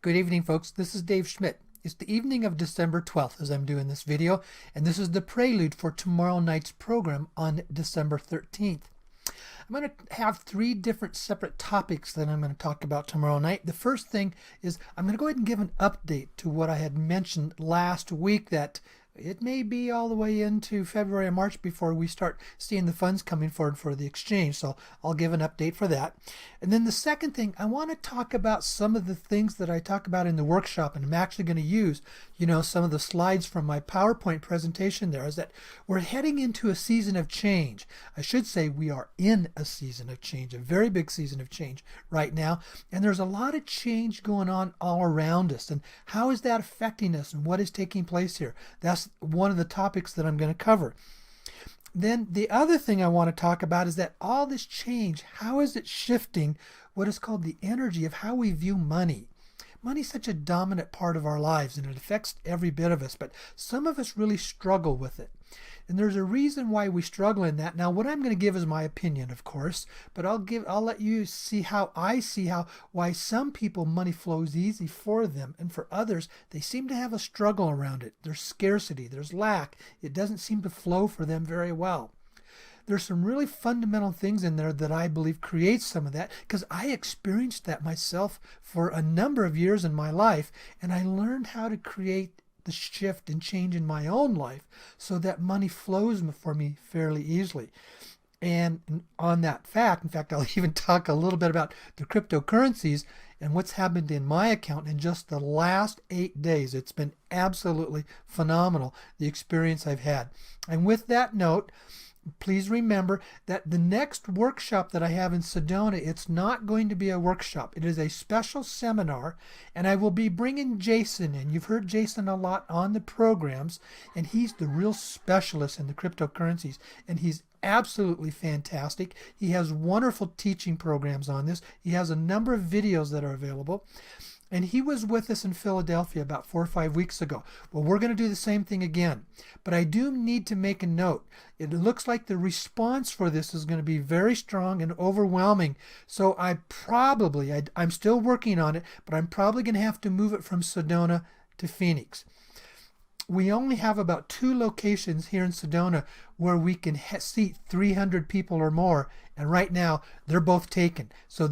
Good evening, folks. This is Dave Schmidt. It's the evening of December 12th as I'm doing this video, and this is the prelude for tomorrow night's program on December 13th. I'm going to have three different separate topics that I'm going to talk about tomorrow night. The first thing is I'm going to go ahead and give an update to what I had mentioned last week, that it may be all the way into February and March before we start seeing the funds coming forward for the exchange. So I'll give an update for that. And then the second thing, I want to talk about some of the things that I talk about in the workshop, and I'm actually going to use, some of the slides from my PowerPoint presentation there, is that we're heading into a season of change. I should say we are in a season of change, a very big season of change right now. And there's a lot of change going on all around us. And how is that affecting us and what is taking place here? That's one of the topics that I'm going to cover. Then the other thing I want to talk about is that all this change, how is it shifting what is called the energy of how we view money? Money is such a dominant part of our lives, and it affects every bit of us, but some of us really struggle with it. And there's a reason why we struggle in that. Now, what I'm going to give is my opinion, of course, but I'll let you see how I see why some people money flows easy for them, and for others they seem to have a struggle around it. There's scarcity, there's lack. It doesn't seem to flow for them very well. There's some really fundamental things in there that I believe create some of that, because I experienced that myself for a number of years in my life, and I learned how to create the shift and change in my own life so that money flows for me fairly easily. And on that fact, in fact, I'll even talk a little bit about the cryptocurrencies and what's happened in my account in just the last 8 days. It's been absolutely phenomenal, the experience I've had. And with that note, please remember that the next workshop that I have in Sedona, it's not going to be a workshop. It is a special seminar, and I will be bringing Jason in. You've heard Jason a lot on the programs, and he's the real specialist in the cryptocurrencies, and he's absolutely fantastic. He has wonderful teaching programs on this. He has a number of videos that are available. And he was with us in Philadelphia about 4 or 5 weeks ago. Well, we're going to do the same thing again. But I do need to make a note. It looks like the response for this is going to be very strong and overwhelming. So I'm still working on it, but I'm probably going to have to move it from Sedona to Phoenix. We only have about 2 locations here in Sedona where we can seat 300 people or more, and right now they're both taken. So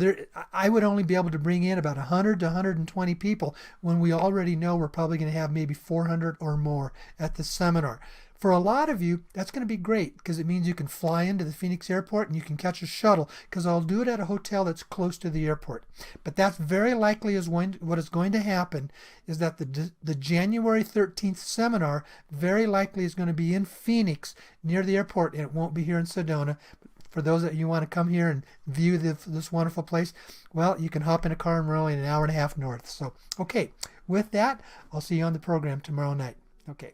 I would only be able to bring in about 100 to 120 people when we already know we're probably going to have maybe 400 or more at the seminar. For a lot of you, that's going to be great, because it means you can fly into the Phoenix airport and you can catch a shuttle, because I'll do it at a hotel that's close to the airport. But that's very likely what is going to happen is that the January 13th seminar very likely is going to be in Phoenix near the airport, and it won't be here in Sedona. For those that you want to come here and view this wonderful place, well, you can hop in a car and we're only an hour and a half north. So, okay, with that, I'll see you on the program tomorrow night. Okay.